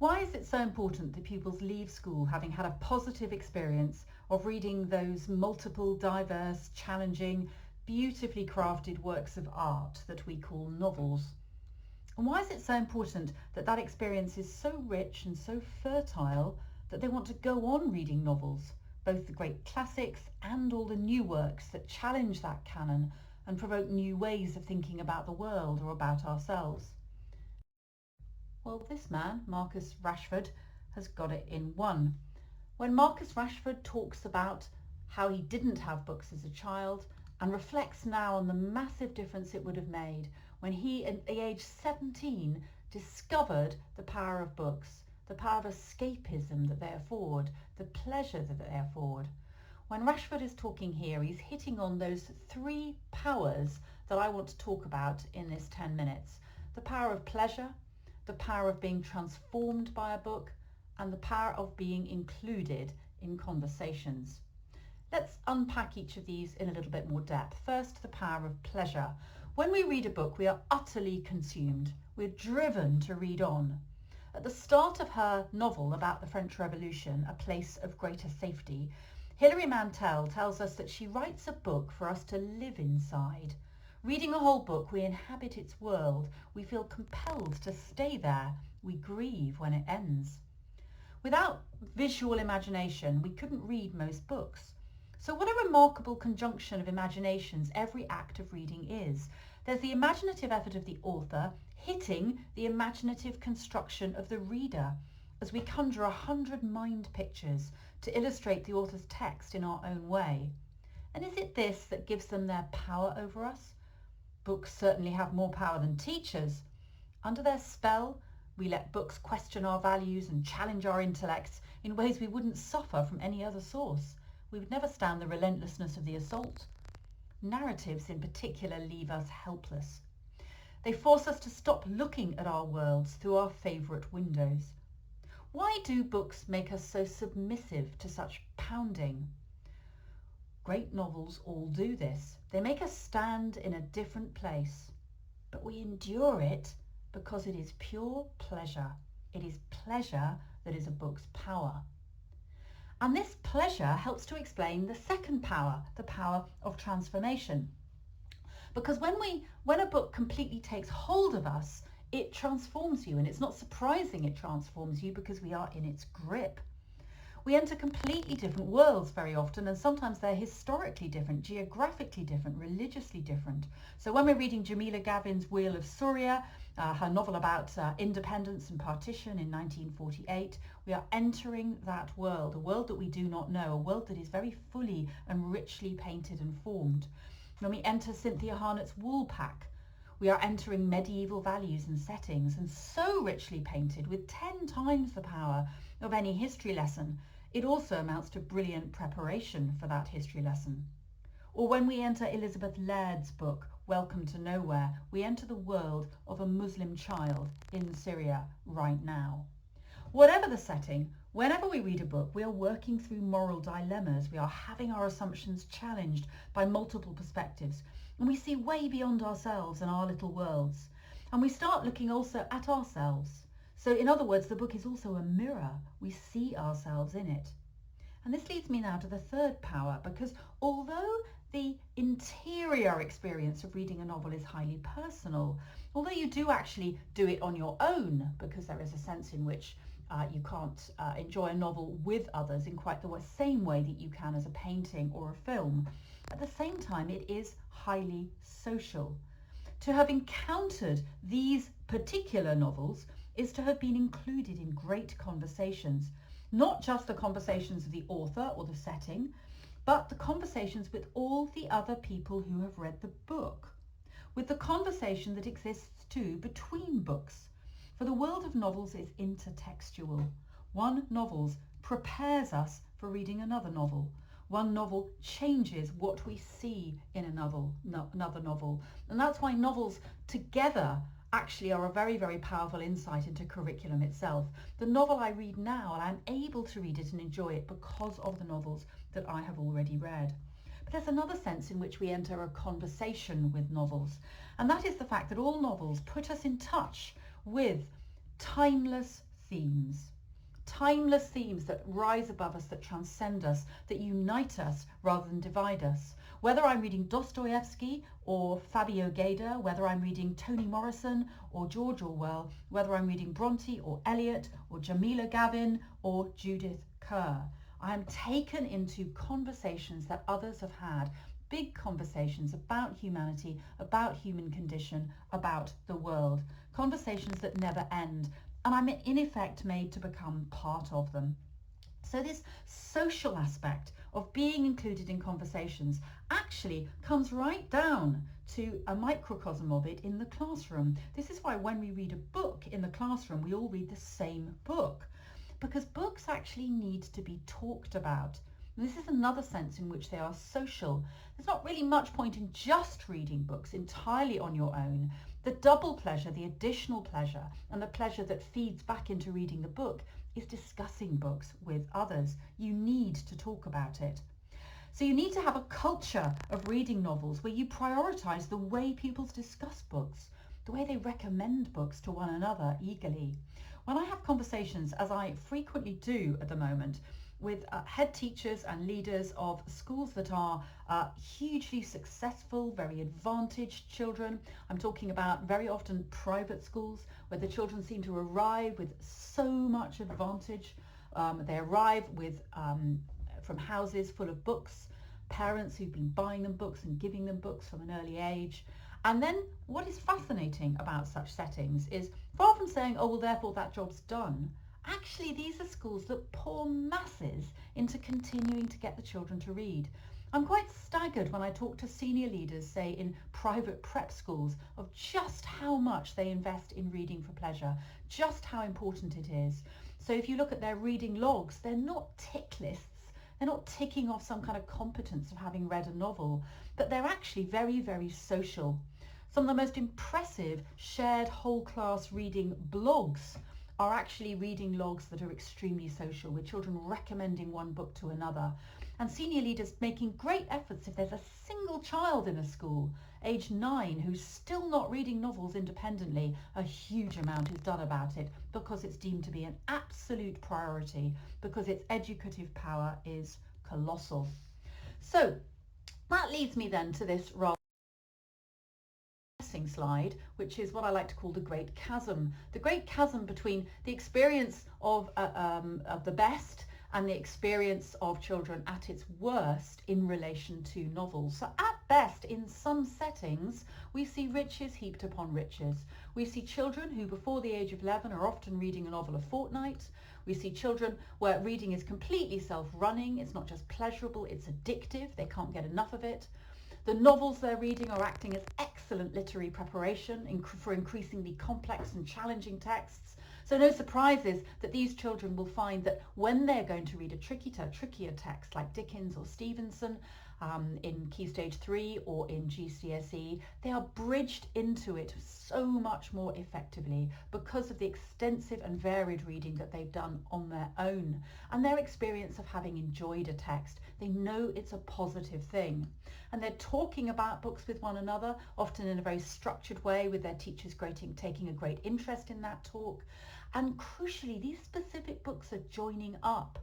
Why is it so important that pupils leave school having had a positive experience of reading those multiple, diverse, challenging, beautifully crafted works of art that we call novels? And why is it so important that that experience is so rich and so fertile that they want to go on reading novels, both the great classics and all the new works that challenge that canon and provoke new ways of thinking about the world or about ourselves? Well, this man, Marcus Rashford, has got it in one. When Marcus Rashford talks about how he didn't have books as a child and reflects now on the massive difference it would have made when he, at the age 17, discovered the power of books, the power of escapism that they afford, the pleasure that they afford. When Rashford is talking here, he's hitting on those three powers that I want to talk about in this 10 minutes. The power of pleasure, the power of being transformed by a book, and the power of being included in conversations. Let's unpack each of these in a little bit more depth. First, the power of pleasure. When we read a book, we are utterly consumed. We're driven to read on. At the start of her novel about the French Revolution, A Place of Greater Safety, Hilary Mantel tells us that she writes a book for us to live inside. Reading a whole book, we inhabit its world. We feel compelled to stay there. We grieve when it ends. Without visual imagination, we couldn't read most books. So what a remarkable conjunction of imaginations every act of reading is. There's the imaginative effort of the author hitting the imaginative construction of the reader as we conjure 100 mind pictures to illustrate the author's text in our own way. And is it this that gives them their power over us? Books certainly have more power than teachers. Under their spell, we let books question our values and challenge our intellects in ways we wouldn't suffer from any other source. We would never stand the relentlessness of the assault. Narratives in particular leave us helpless. They force us to stop looking at our worlds through our favourite windows. Why do books make us so submissive to such pounding? Great novels all do this. They make us stand in a different place, but we endure it because it is pure pleasure. It is pleasure that is a book's power. And this pleasure helps to explain the second power, the power of transformation. Because when a book completely takes hold of us, it transforms you, and it's not surprising it transforms you because we are in its grip. We enter completely different worlds very often, and sometimes they're historically different, geographically different, religiously different. So when we're reading Jamila Gavin's Wheel of Surya, her novel about independence and partition in 1948, we are entering that world, a world that we do not know, a world that is very fully and richly painted and formed. When we enter Cynthia Harnett's Woolpack, we are entering medieval values and settings, and so richly painted with 10 times the power of any history lesson. It also amounts to brilliant preparation for that history lesson. Or when we enter Elizabeth Laird's book, Welcome to Nowhere, we enter the world of a Muslim child in Syria right now. Whatever the setting, whenever we read a book, we are working through moral dilemmas. We are having our assumptions challenged by multiple perspectives, and we see way beyond ourselves and our little worlds. And we start looking also at ourselves. So in other words, the book is also a mirror. We see ourselves in it. And this leads me now to the third power, because although the interior experience of reading a novel is highly personal, although you do actually do it on your own, because there is a sense in which you can't enjoy a novel with others in quite the same way that you can as a painting or a film, at the same time it is highly social. To have encountered these particular novels is to have been included in great conversations, not just the conversations of the author or the setting, but the conversations with all the other people who have read the book, with the conversation that exists too between books. For the world of novels is intertextual. One novel prepares us for reading another novel. One novel changes what we see in another novel. And that's why novels together actually are a very, very powerful insight into curriculum itself. The novel I read now, and I'm able to read it and enjoy it because of the novels that I have already read. But there's another sense in which we enter a conversation with novels, and that is the fact that all novels put us in touch with timeless themes. Timeless themes that rise above us, that transcend us, that unite us rather than divide us. Whether I'm reading Dostoevsky or Fabio Gada, whether I'm reading Toni Morrison or George Orwell, whether I'm reading Bronte or Eliot or Jamila Gavin or Judith Kerr, I am taken into conversations that others have had, big conversations about humanity, about human condition, about the world, conversations that never end, and I'm in effect made to become part of them. So this social aspect of being included in conversations actually comes right down to a microcosm of it in the classroom. This is why when we read a book in the classroom, we all read the same book, because books actually need to be talked about. And this is another sense in which they are social. There's not really much point in just reading books entirely on your own. The double pleasure, the additional pleasure, and the pleasure that feeds back into reading the book is discussing books with others. You need to talk about it. So you need to have a culture of reading novels where you prioritise the way people discuss books, the way they recommend books to one another eagerly. When I have conversations, as I frequently do at the moment, with head teachers and leaders of schools that are hugely successful, very advantaged children. I'm talking about very often private schools where the children seem to arrive with so much advantage. They arrive with from houses full of books, parents who've been buying them books and giving them books from an early age. And then what is fascinating about such settings is, far from saying, oh, well, therefore that job's done, actually, these are schools that pour masses into continuing to get the children to read. I'm quite staggered when I talk to senior leaders, say in private prep schools, of just how much they invest in reading for pleasure, just how important it is. So if you look at their reading logs, they're not tick lists. They're not ticking off some kind of competence of having read a novel, but they're actually very, very social. Some of the most impressive shared whole class reading blogs are actually reading logs that are extremely social, with children recommending one book to another, and senior leaders making great efforts if there's a single child in a school, age 9, who's still not reading novels independently. A huge amount is done about it because it's deemed to be an absolute priority, because its educative power is colossal. So that leads me then to this rather slide, which is what I like to call the Great Chasm. The Great Chasm between the experience of the best and the experience of children at its worst in relation to novels. So at best, in some settings, we see riches heaped upon riches. We see children who before the age of 11 are often reading a novel a fortnight. We see children where reading is completely self-running. It's not just pleasurable, it's addictive. They can't get enough of it. The novels they're reading are acting as excellent literary preparation for increasingly complex and challenging texts. So no surprises that these children will find that when they're going to read a trickier text like Dickens or Stevenson in Key Stage 3 or in GCSE, they are bridged into it so much more effectively because of the extensive and varied reading that they've done on their own and their experience of having enjoyed a text. They know it's a positive thing. And they're talking about books with one another, often in a very structured way, with their teachers taking a great interest in that talk. And crucially, these specific books are joining up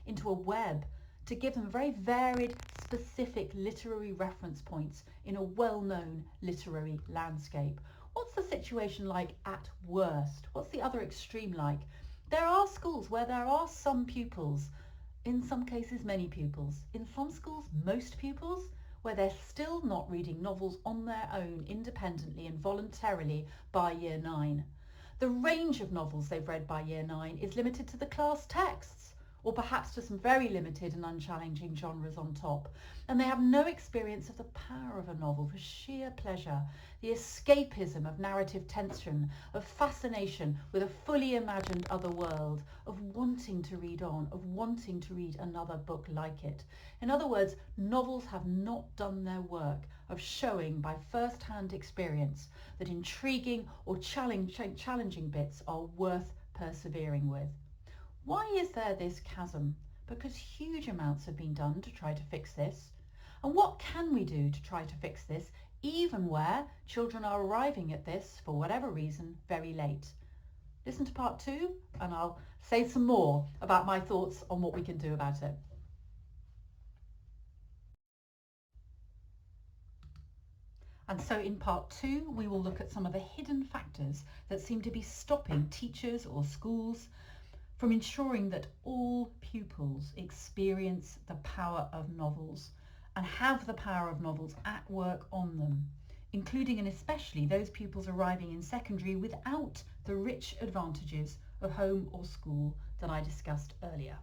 into a web to give them very varied, specific literary reference points in a well-known literary landscape. What's the situation like at worst? What's the other extreme like? There are schools where there are some pupils, in some cases many pupils, in some schools most pupils, where they're still not reading novels on their own independently and voluntarily by year 9. The range of novels they've read by year 9 is limited to the class texts, or perhaps to some very limited and unchallenging genres on top. And they have no experience of the power of a novel for sheer pleasure, the escapism of narrative tension, of fascination with a fully imagined other world, of wanting to read on, of wanting to read another book like it. In other words, novels have not done their work of showing by first-hand experience that intriguing or challenging bits are worth persevering with. Why is there this chasm? Because huge amounts have been done to try to fix this. And what can we do to try to fix this, even where children are arriving at this, for whatever reason, very late? Listen to part 2 and I'll say some more about my thoughts on what we can do about it. And so in part 2, we will look at some of the hidden factors that seem to be stopping teachers or schools from ensuring that all pupils experience the power of novels and have the power of novels at work on them, including and especially those pupils arriving in secondary without the rich advantages of home or school that I discussed earlier.